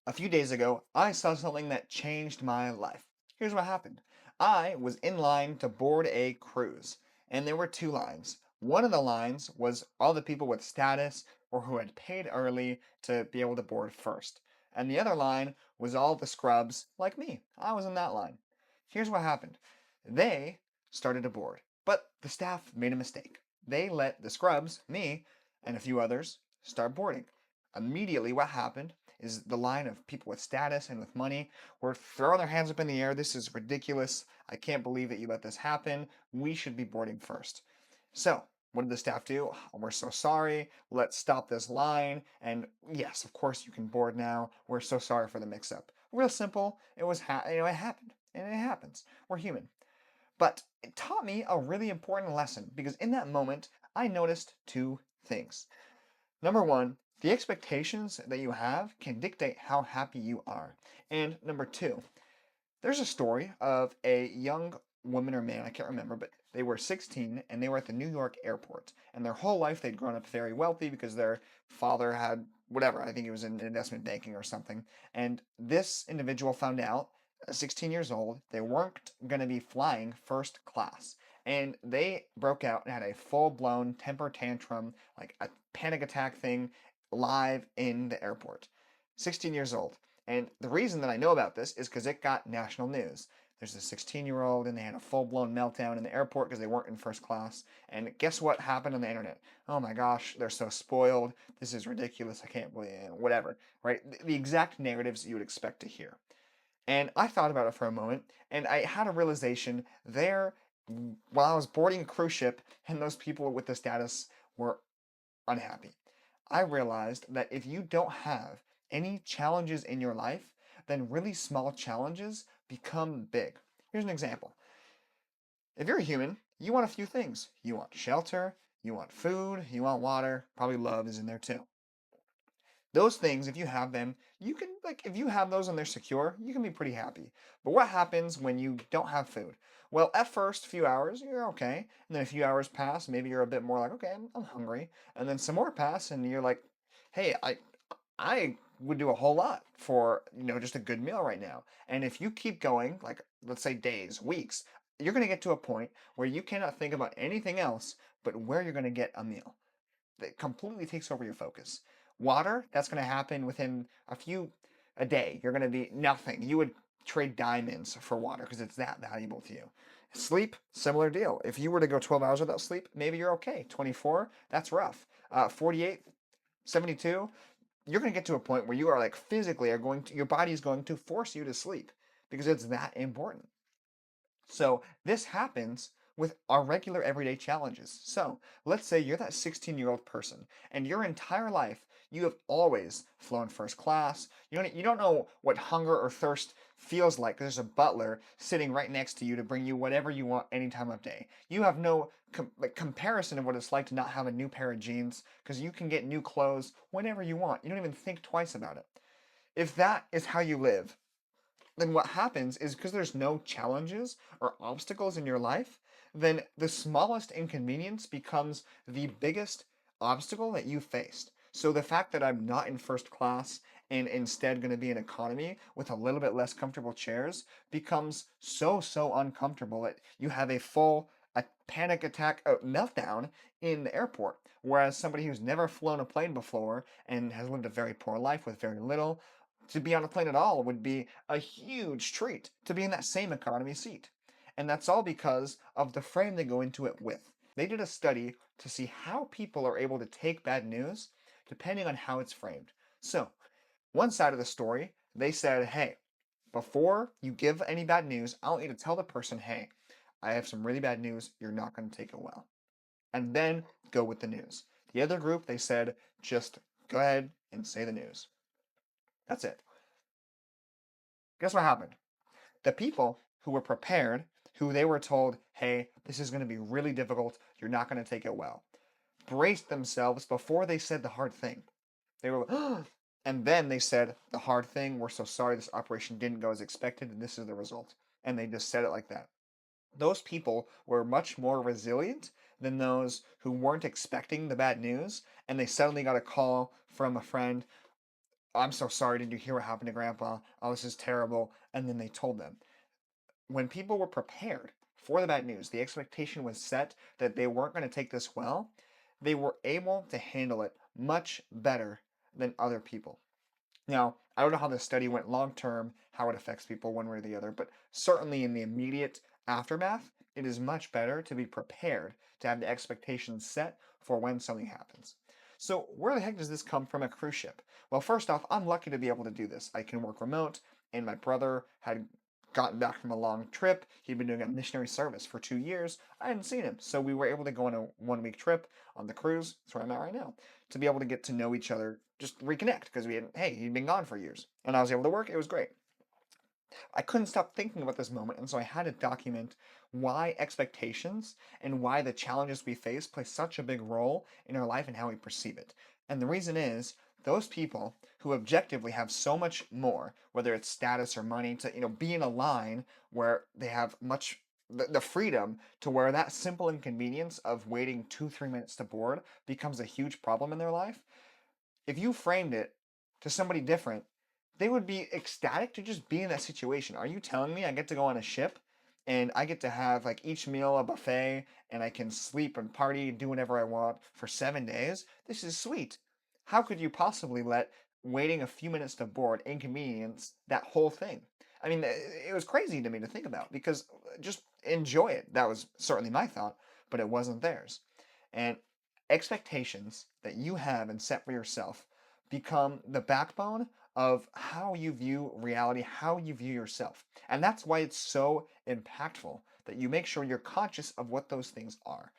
A few days ago, I saw something that changed my life. Here's what happened. I was in line to board a cruise, and there were two lines. One of the lines was all the people with status or who had paid early to be able to board first. And the other line was all the scrubs like me. I was in that line. Here's what happened. They started to board, but the staff made a mistake. They let the scrubs, me, and a few others, start boarding. Immediately, what happened is the line of people with status and with money were throwing their hands up in the air. This is ridiculous. I can't believe that you let this happen. We should be boarding first. So, what did the staff do? "Oh, we're so sorry. Let's stop this line. And yes, of course you can board now. We're so sorry for the mix-up." Real simple. It was it happened, and it happens. We're human. But it taught me a really important lesson because in that moment I noticed two things. Number one, the expectations that you have can dictate how happy you are. And number two, there's a story of a young woman or man, I can't remember, but they were 16 and they were at the New York airport. And their whole life they'd grown up very wealthy because their father had whatever, I think it was in investment banking or something. And this individual found out at 16 years old, they weren't going to be flying first class. And they broke out and had a full blown temper tantrum, like a panic attack thing, live in the airport. 16 years old. And the reason that I know about this is because it got national news. There's a 16-year-old and they had a full-blown meltdown in the airport because they weren't in first class. And guess what happened on the internet? Oh my gosh, they're so spoiled. This is ridiculous. I can't believe it. Whatever, right? The exact narratives you would expect to hear. And I thought about it for a moment, and I had a realization there while I was boarding a cruise ship, and those people with the status were unhappy. I realized that if you don't have any challenges in your life, then really small challenges become big. Here's an example. If you're a human, you want a few things. You want shelter, you want food, you want water, probably love is in there too. Those things, if you have them, you can, like, if you have those and they're secure, you can be pretty happy. But what happens when you don't have food? Well, at first, few hours, you're okay. And then a few hours pass, maybe you're a bit more like, okay, I'm hungry. And then some more pass, and you're like, hey, I would do a whole lot for, just a good meal right now. And if you keep going, like, let's say days, weeks, you're going to get to a point where you cannot think about anything else but where you're going to get a meal that completely takes over your focus. Water, that's going to happen within a day. You're going to be nothing. You would trade diamonds for water because it's that valuable to you. Sleep, similar deal. If you were to go 12 hours without sleep, maybe you're okay. 24, that's rough. 48, 72, you're going to get to a point where you are like physically are going to, your body is going to force you to sleep because it's that important. So this happens with our regular everyday challenges. So let's say you're that 16-year-old person and your entire life you have always flown first class. You don't know what hunger or thirst feels like. There's a butler sitting right next to you to bring you whatever you want any time of day. You have no comparison of what it's like to not have a new pair of jeans because you can get new clothes whenever you want. You don't even think twice about it. If that is how you live, then what happens is because there's no challenges or obstacles in your life, then the smallest inconvenience becomes the biggest obstacle that you faced. So the fact that I'm not in first class and instead going to be in economy with a little bit less comfortable chairs becomes so uncomfortable that you have a panic attack, a meltdown in the airport. Whereas somebody who's never flown a plane before and has lived a very poor life with very little, to be on a plane at all would be a huge treat to be in that same economy seat. And that's all because of the frame they go into it with. They did a study to see how people are able to take bad news depending on how it's framed. So, one side of the story, they said, hey, before you give any bad news, I want you to tell the person, hey, I have some really bad news. You're not going to take it well. And then go with the news. The other group, they said, just go ahead and say the news. That's it. Guess what happened? The people who were prepared, who they were told, hey, this is going to be really difficult, you're not going to take it well, braced themselves before they said the hard thing. They were, and then they said, the hard thing, we're so sorry this operation didn't go as expected, and this is the result. And they just said it like that. Those people were much more resilient than those who weren't expecting the bad news, and they suddenly got a call from a friend, I'm so sorry. Did you hear what happened to grandpa? Oh, this is terrible. And then they told them. When people were prepared for the bad news, the expectation was set that they weren't going to take this well, they were able to handle it much better than other people. Now, I don't know how this study went long term, how it affects people one way or the other, but certainly in the immediate aftermath, it is much better to be prepared, to have the expectations set for when something happens. So, where the heck does this come from a cruise ship? Well, first off, I'm lucky to be able to do this. I can work remote, and my brother had gotten back from a long trip. He'd been doing a missionary service for 2 years. I hadn't seen him, so we were able to go on a 1 week trip on the cruise. That's where I'm at right now, to be able to get to know each other, just reconnect because we hadn't. Hey, he'd been gone for years, and I was able to work. It was great. I couldn't stop thinking about this moment, and so I had to document why expectations and why the challenges we face play such a big role in our life and how we perceive it. And the reason is those people who objectively have so much more, whether it's status or money, to be in a line where they have much the freedom to where that simple inconvenience of waiting 2 3 minutes to board becomes a huge problem in their life. If you framed it to somebody different, they would be ecstatic to just be in that situation. Are you telling me I get to go on a ship and I get to have like each meal a buffet and I can sleep and party and do whatever I want for 7 days? This is sweet. How could you possibly let waiting a few minutes to board inconvenience that whole thing? I mean, it was crazy to me to think about because just enjoy it. That was certainly my thought, but it wasn't theirs. And expectations that you have and set for yourself become the backbone of how you view reality, how you view yourself. And that's why it's so impactful that you make sure you're conscious of what those things are.